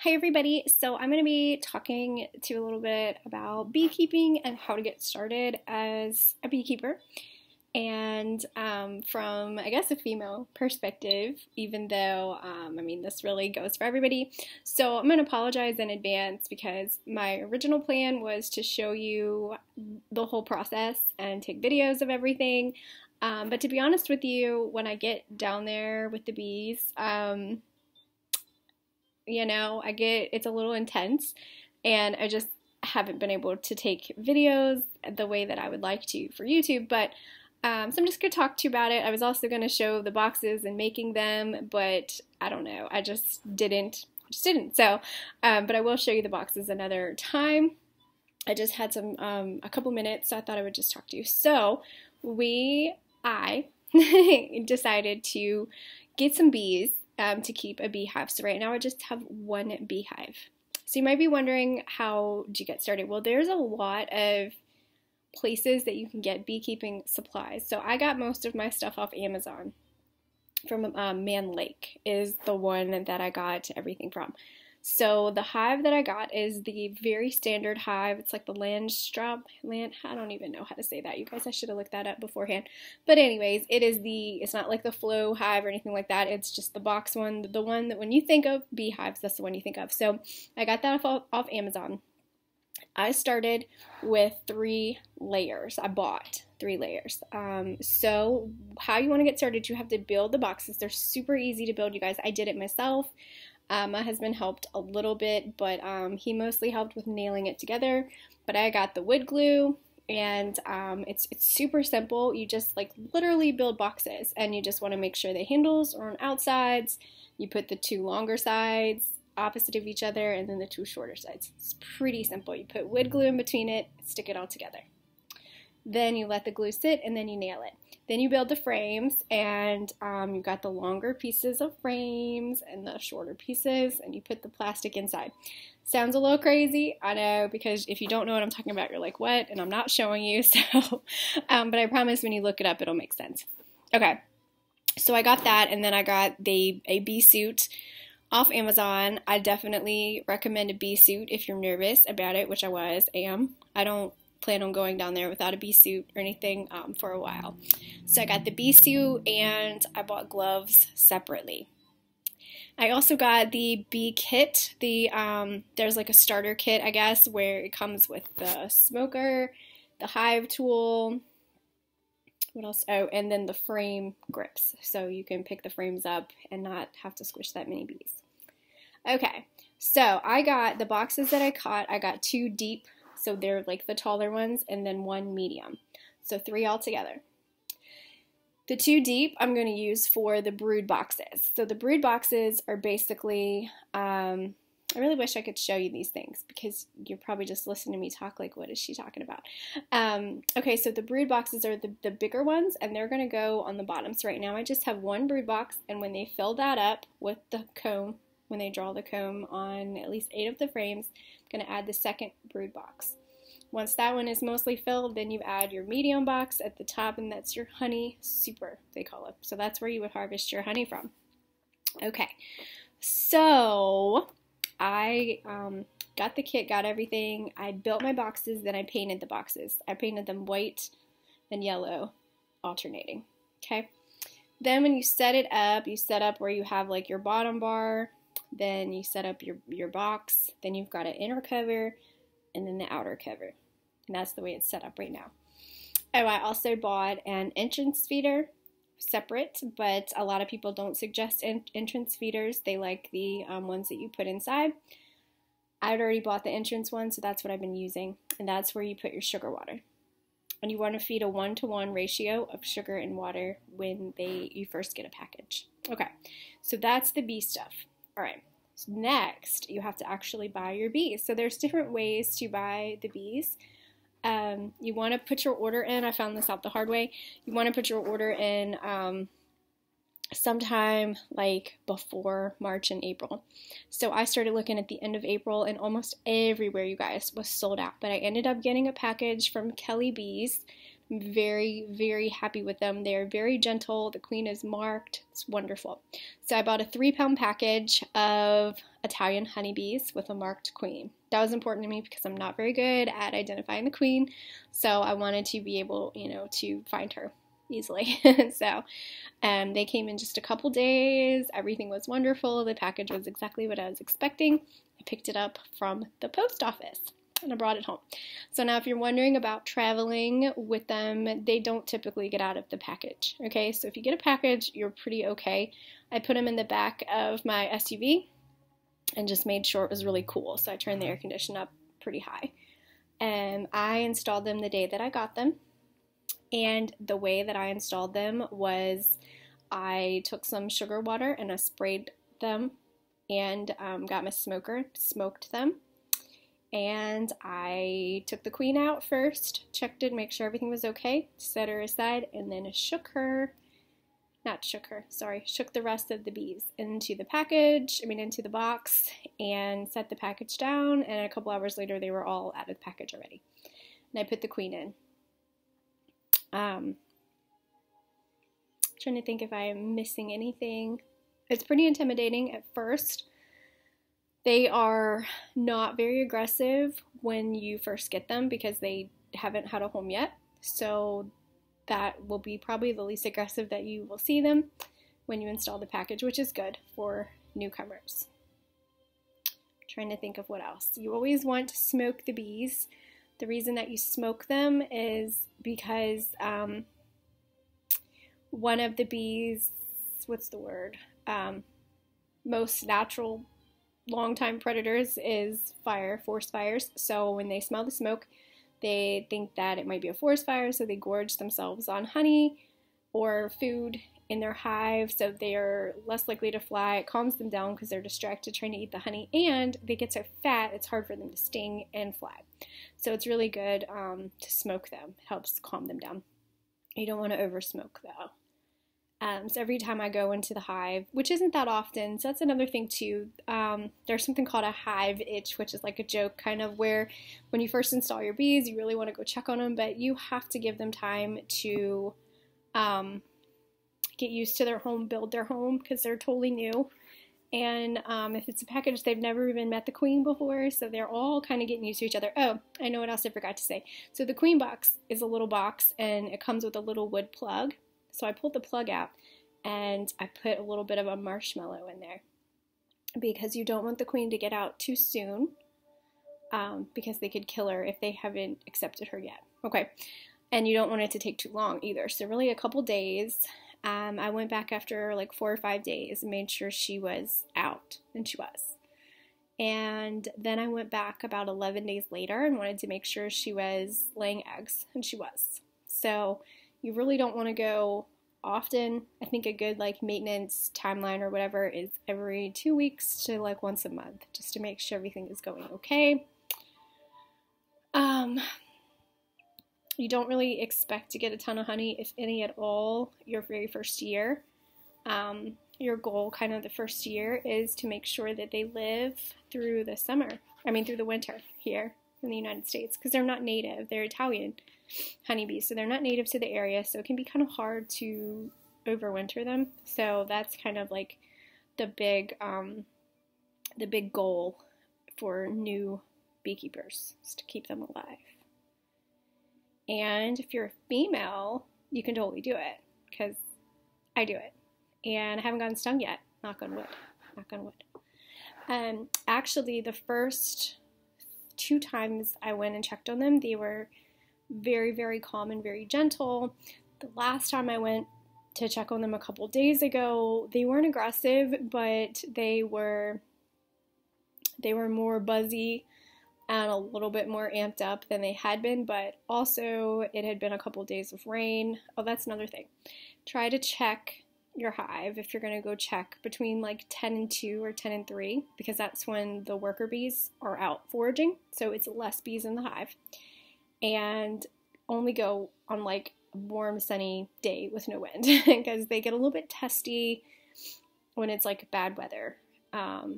Hi everybody, so I'm going to be talking to you a little bit about beekeeping and how to get started as a beekeeper, and from I guess a female perspective, even though this really goes for everybody. So I'm going to apologize in advance because my original plan was to show you the whole process and take videos of everything, but to be honest with you, when I get down there with the bees, it's a little intense, and I just haven't been able to take videos the way that I would like to for YouTube, but so I'm just going to talk to you about it. I was also going to show the boxes and making them, but I don't know, I just didn't. So, but I will show you the boxes another time. I just had a couple minutes, so I thought I would just talk to you. So, I decided to get some bees to keep a beehive. So right now I just have one beehive. So you might be wondering, how do you get started? Well, there's a lot of places that you can get beekeeping supplies. So I got most of my stuff off Amazon. From Man Lake is the one that I got everything from. So the hive that I got is the very standard hive. It's like the I don't even know how to say that, you guys. I should have looked that up beforehand. But anyways, it's not like the flow hive or anything like that. It's just the box one, the one that when you think of beehives, that's the one you think of. So I got that off Amazon. I started with 3 layers. I bought 3 layers. So how you want to get started, you have to build the boxes. They're super easy to build, you guys. I did it myself. My husband helped a little bit, but he mostly helped with nailing it together. But I got the wood glue, and it's super simple. You just literally build boxes, and you just want to make sure the handles are on outsides. You put the 2 longer sides opposite of each other, and then the 2 shorter sides. It's pretty simple. You put wood glue in between it, stick it all together. Then you let the glue sit, and then you nail it. Then you build the frames, and you've got the longer pieces of frames and the shorter pieces, and you put the plastic inside. Sounds a little crazy, I know, because if you don't know what I'm talking about, you're like, what? And I'm not showing you, so, but I promise when you look it up, it'll make sense. Okay, so I got that, and then I got a bee suit off Amazon. I definitely recommend a bee suit if you're nervous about it, which I am. I don't plan on going down there without a bee suit or anything for a while. So I got the bee suit, and I bought gloves separately. I also got the bee kit. There's like a starter kit, I guess, where it comes with the smoker, the hive tool, what else? Oh, and then the frame grips, so you can pick the frames up and not have to squish that many bees. Okay, so I got the boxes that I caught. I got 2 deep, so they're like the taller ones, and then 1 medium. So 3 altogether. The 2 deep I'm going to use for the brood boxes. So the brood boxes are basically, I really wish I could show you these things because you're probably just listening to me talk like, what is she talking about? Okay, so the brood boxes are the bigger ones, and they're going to go on the bottom. So right now I just have 1 brood box, and when they fill that up with the comb, when they draw the comb on at least 8 of the frames, I'm going to add the 2nd brood box. Once that one is mostly filled, then you add your medium box at the top, and that's your honey super, they call it. So that's where you would harvest your honey from. Okay, so I got the kit, got everything. I built my boxes, then I painted the boxes. I painted them white and yellow, alternating. Okay, then when you set it up, you set up where you have like your bottom bar, then you set up your box, then you've got an inner cover, and then the outer cover. And that's the way it's set up right now. Oh, I also bought an entrance feeder separate, but a lot of people don't suggest entrance feeders. They like the ones that you put inside. I'd already bought the entrance one, so that's what I've been using. And that's where you put your sugar water. And you want to feed a 1-to-1 ratio of sugar and water when you first get a package. Okay, so that's the bee stuff. All right. So next, you have to actually buy your bees. So there's different ways to buy the bees. You want to put your order in. I found this out the hard way. You want to put your order in sometime like before March and April. So I started looking at the end of April, and almost everywhere, you guys, was sold out. But I ended up getting a package from Kelly Bees. I'm very, very happy with them. They are very gentle. The queen is marked. It's wonderful. So I bought a 3-pound package of Italian honeybees with a marked queen. That was important to me because I'm not very good at identifying the queen, so I wanted to be able, to find her easily. So they came in just a couple days. Everything was wonderful. The package was exactly what I was expecting. I picked it up from the post office and I brought it home. So now if you're wondering about traveling with them, they don't typically get out of the package, okay? So if you get a package, you're pretty okay. I put them in the back of my SUV and just made sure it was really cool. So I turned the air conditioner up pretty high. And I installed them the day that I got them. And the way that I installed them was I took some sugar water and I sprayed them and got my smoker, smoked them. And I took the queen out first, checked it, make sure everything was okay, set her aside, and then shook the rest of the bees into the box, and set the package down, and a couple hours later they were all out of the package already. And I put the queen in. Trying to think if I am missing anything. It's pretty intimidating at first. They are not very aggressive when you first get them because they haven't had a home yet. So that will be probably the least aggressive that you will see them when you install the package, which is good for newcomers. Trying to think of what else. You always want to smoke the bees. The reason that you smoke them is because one of the bees, most natural longtime predators is fire, forest fires. So when they smell the smoke, they think that it might be a forest fire, so they gorge themselves on honey or food in their hive, so they are less likely to fly. It calms them down because they're distracted trying to eat the honey, and they get so fat it's hard for them to sting and fly. So it's really good to smoke them. It helps calm them down. You don't want to over smoke though. So every time I go into the hive, which isn't that often, so that's another thing too, there's something called a hive itch, which is like a joke kind of where when you first install your bees, you really want to go check on them, but you have to give them time to get used to their home, build their home, because they're totally new. And if it's a package, they've never even met the queen before, so they're all kind of getting used to each other. Oh, I know what else I forgot to say. So the queen box is a little box, and it comes with a little wood plug. So I pulled the plug out, and I put a little bit of a marshmallow in there, because you don't want the queen to get out too soon, because they could kill her if they haven't accepted her yet. Okay, and you don't want it to take too long either. So really a couple days. I went back after like 4 or 5 days and made sure she was out, and she was. And then I went back about 11 days later and wanted to make sure she was laying eggs, and she was. So you really don't want to go often. I think a good like maintenance timeline or whatever is every 2 weeks to like once a month, just to make sure everything is going okay. You don't really expect to get a ton of honey, if any at all, your very first year. Your goal kind of the first year is to make sure that they live through the winter here in the United States, because they're not native. They're Italian honeybees, so they're not native to the area, so it can be kind of hard to overwinter them. So that's kind of like the big goal for new beekeepers, is to keep them alive. And if you're a female, you can totally do it, because I do it. And I haven't gotten stung yet, knock on wood, knock on wood. Actually, the first 2 times I went and checked on them, they were very, very calm and very gentle. The last time I went to check on them a couple days ago, they weren't aggressive, but they were more buzzy and a little bit more amped up than they had been, but also it had been a couple days of rain. Oh, that's another thing. Try to check your hive if you're going to go check between like 10 and 2 or 10 and 3, because that's when the worker bees are out foraging, so it's less bees in the hive. And only go on like a warm, sunny day with no wind, because they get a little bit testy when it's like bad weather.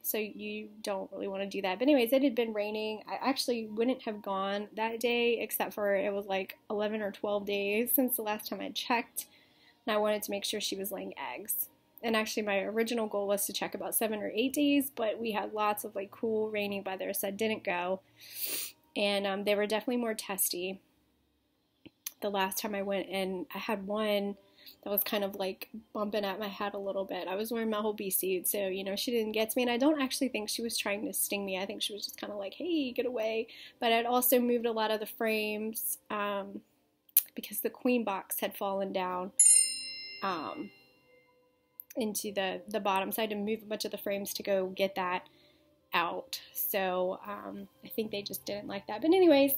So you don't really want to do that. But anyways, it had been raining. I actually wouldn't have gone that day, except for it was like 11 or 12 days since the last time I checked, and I wanted to make sure she was laying eggs. And actually my original goal was to check about 7 or 8 days, but we had lots of like cool rainy weather, so I didn't go. And they were definitely more testy the last time I went, and I had one that was kind of like bumping at my head a little bit. I was wearing my whole bee suit, so she didn't get to me, and I don't actually think she was trying to sting me. I think she was just kind of like, hey, get away. But I'd also moved a lot of the frames because the queen box had fallen down into the bottom, so I had to move a bunch of the frames to go get that out. So I think they just didn't like that. But anyways,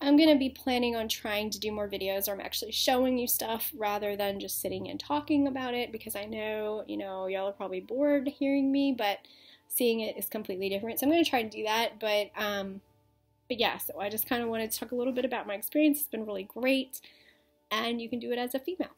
I'm going to be planning on trying to do more videos where I'm actually showing you stuff rather than just sitting and talking about it, because I know, y'all are probably bored hearing me, but seeing it is completely different. So I'm going to try to do that, but yeah, so I just kind of wanted to talk a little bit about my experience. It's been really great, and you can do it as a female.